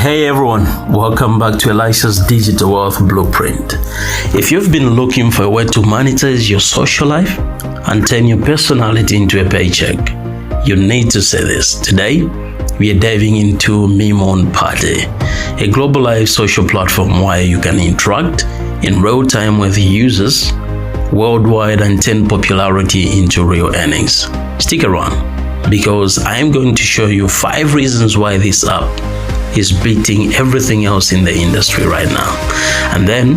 Hey everyone, welcome back to Elisha's Digital Wealth Blueprint. If you've been looking for a way to monetize your social life and turn your personality into a paycheck, you need to say this. Today, we are diving into Mimoon Party, a global live social platform where you can interact in real time with users worldwide and turn popularity into real earnings. Stick around because I'm going to show you 5 reasons why this app is beating everything else in the industry right now. And then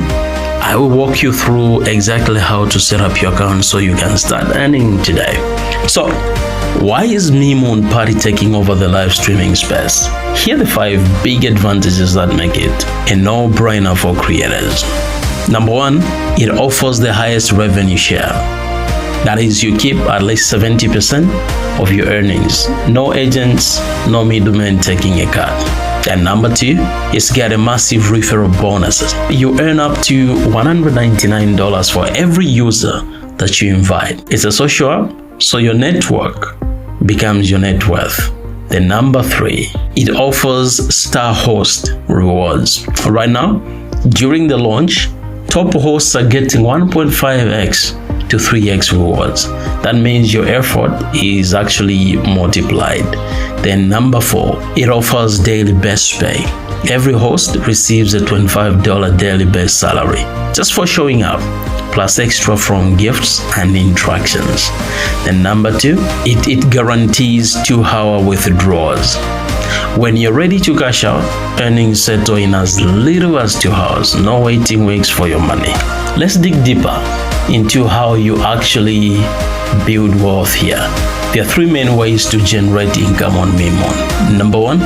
I will walk you through exactly how to set up your account so you can start earning today. So, why is Mimoon Party taking over the live streaming space? Here are the 5 big advantages that make it a no-brainer for creators. Number 1, it offers the highest revenue share. That is, you keep at least 70% of your earnings. No agents, no middlemen taking a cut. And number 2 is get a massive referral bonuses. You earn up to $199 for every user that you invite. It's a social app, so your network becomes your net worth. Then number 3, it offers star host rewards. Right now, during the launch, top hosts are getting 1.5x to 3x rewards. That means your effort is actually multiplied. Then number 4, it offers daily base pay. Every host receives a $25 daily base salary just for showing up, plus extra from gifts and interactions. Then number 2, it guarantees 2-hour withdrawals. When you're ready to cash out, earnings settle in as little as 2 hours. No waiting weeks for your money. Let's dig deeper into how you actually build wealth here. There are 3 main ways to generate income on Mimoon. Number 1,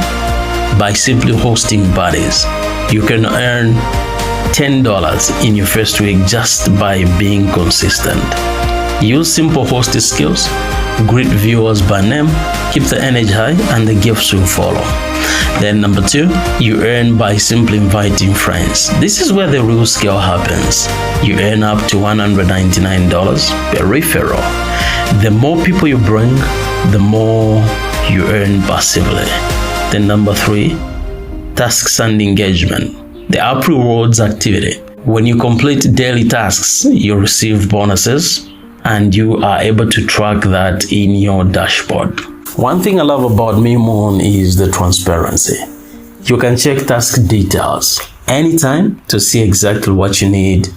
by simply hosting parties. You can earn $10 in your first week just by being consistent. Use simple hosting skills, greet viewers by name, keep the energy high, and the gifts will follow. Then number 2, you earn by simply inviting friends. This is where the real scale happens. You earn up to $199 per referral. The more people you bring, the more you earn passively. Then number 3, tasks and engagement. The app rewards activity. When you complete daily tasks, you receive bonuses and you are able to track that in your dashboard. One thing I love about Mimoon is the transparency. You can check task details anytime to see exactly what you need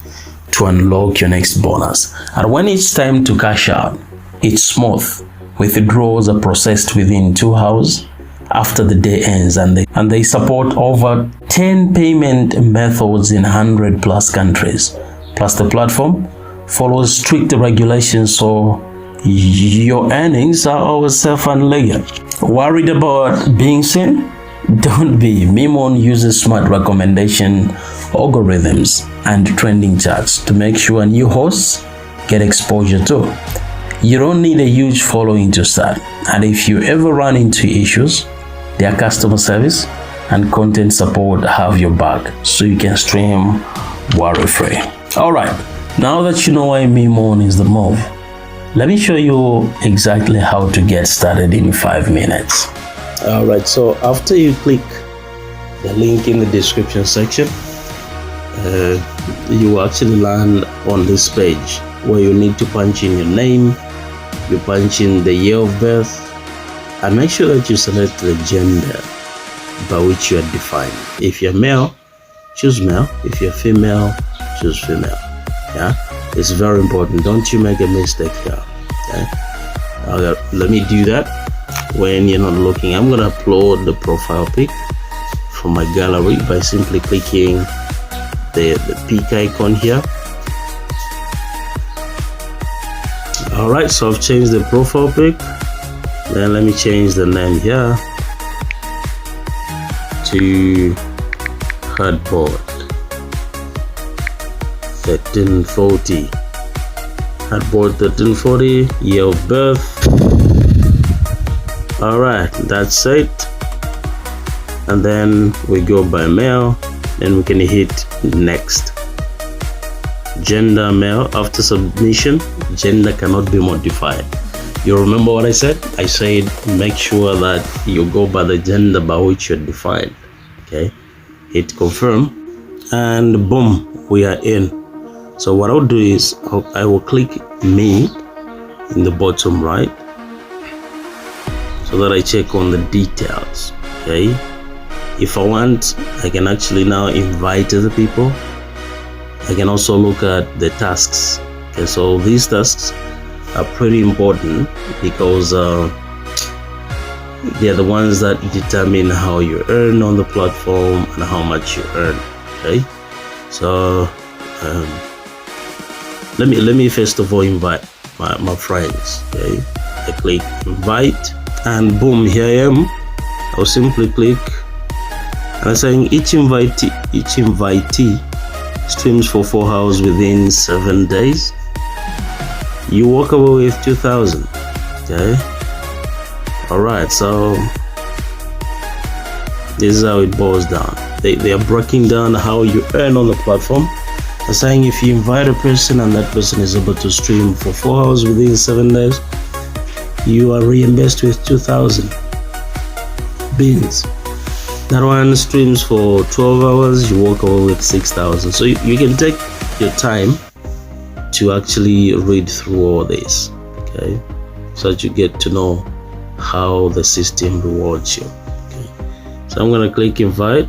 to unlock your next bonus. And when it's time to cash out, it's smooth. Withdrawals are processed within 2 hours after the day ends, and they support over 10 payment methods in 100+ countries. Plus, the platform follows strict regulations, so your earnings are always safe and legal. Worried about being seen? Don't be. Mimoon uses smart recommendation algorithms and trending charts to make sure new hosts get exposure too. You don't need a huge following to start, and if you ever run into issues, their customer service and content support have your back, so you can stream worry-free. Alright, now that you know why Mimoon is the move, let me show you exactly how to get started in 5 minutes. Alright, so after you click the link in the description section, you will actually land on this page where you need to punch in your name, you punch in the year of birth, and make sure that you select the gender by which you are defined. If you're male, choose male. If you're female, choose female. Yeah, it's very important. Don't you make a mistake here. Okay, let me do that when you're not looking. I'm gonna upload the profile pic from my gallery by simply clicking the pic icon here. Alright, so I've changed the profile pic. Then let me change the name here to Cardboard 1340. Cardboard 1340, year of birth. Alright, that's it. And then we go by male, then we can hit next. Gender male. After submission, gender cannot be modified. You remember what I said? I said make sure that you go by the gender by which you're defined. Okay, hit confirm, and boom, we are in. So what I'll do is I will click me in the bottom right so that I check on the details. Okay, if I want, I can actually now invite other people. I can also look at the tasks. Okay, so these tasks are pretty important because they are the ones that determine how you earn on the platform and how much you earn. Okay, so let me first of all invite my friends. Okay, I click invite, and boom, here I am. I'll simply click, and I'm saying each invitee streams for 4 hours within 7 days. You walk away with 2,000. Okay, all right, so this is how it boils down. They are breaking down how you earn on the platform. They're saying if you invite a person and that person is able to stream for 4 hours within 7 days, you are reimbursed with 2,000 beans. That one streams for 12 hours, you walk away with 6,000. So you can take your time to actually read through all this, okay, so that you get to know how the system rewards you. Okay, so I'm gonna click invite.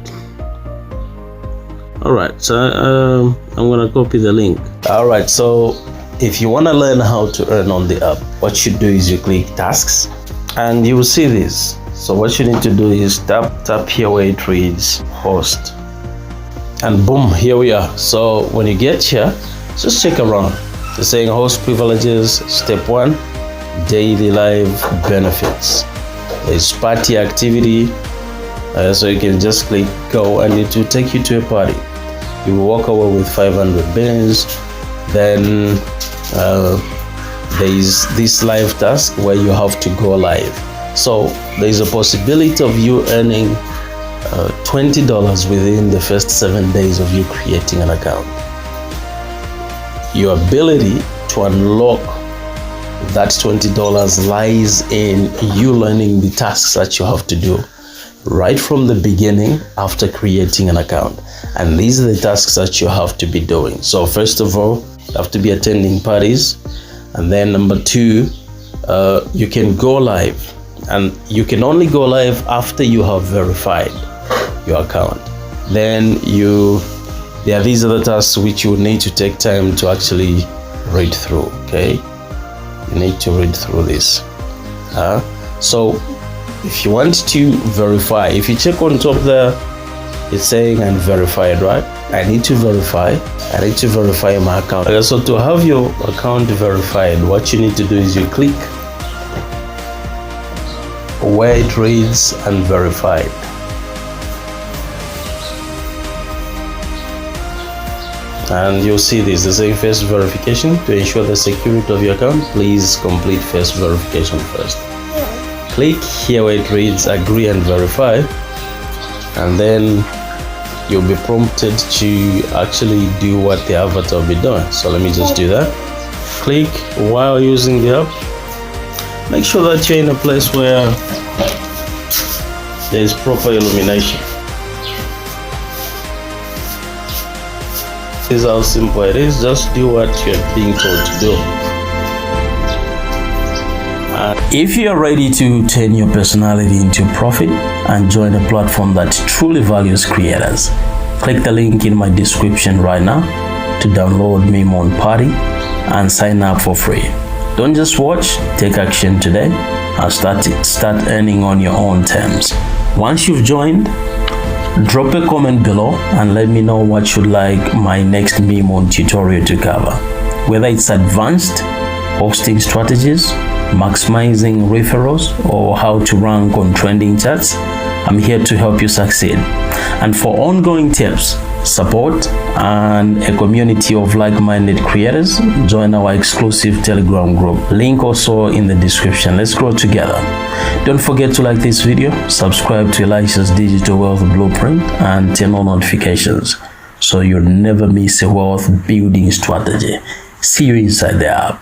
All right, so I'm gonna copy the link. All right, so if you want to learn how to earn on the app, what you do is you click tasks and you will see this. So what you need to do is tap here where it reads host, and boom, here we are. So when you get here, just check around. It's saying host privileges, step 1, daily live benefits. There's party activity, so you can just click go and it will take you to a party. You will walk away with 500 beans. Then there is this live task where you have to go live. So there is a possibility of you earning $20 within the first 7 days of you creating an account. Your ability to unlock that $20 lies in you learning the tasks that you have to do right from the beginning after creating an account. And these are the tasks that you have to be doing. So first of all, you have to be attending parties. And then number 2, you can go live. And you can only go live after you have verified your account. Then there are these other tasks which you will need to take time to actually read through. Okay, you need to read through this. So if you want to verify, if you check on top there, it's saying I'm verified, right? I need to verify my account. Okay, so to have your account verified, what you need to do is you click where it reads unverified. And you'll see this, the same first verification. To ensure the security of your account, please complete first verification first. Click here where it reads agree and verify, and then you'll be prompted to actually do what the avatar will be doing. So let me just do that. Click while using the app. Make sure that you're in a place where there is proper illumination. This is how simple it is. Just do what you're being told to do. If you're ready to turn your personality into profit and join a platform that truly values creators, click the link in my description right now to download Mimoon Party and sign up for free. Don't just watch, take action today and start earning on your own terms. Once you've joined, drop a comment below and let me know what you'd like my next Mimoon tutorial to cover. Whether it's advanced hosting strategies, maximizing referrals, or how to rank on trending charts, I'm here to help you succeed. And for ongoing tips, support, and a community of like-minded creators, join our exclusive Telegram group. Link also in the description. Let's grow together. Don't forget to like this video, subscribe to Elisha's Digital Wealth Blueprint, and turn on notifications so you'll never miss a wealth building strategy. See you inside the app.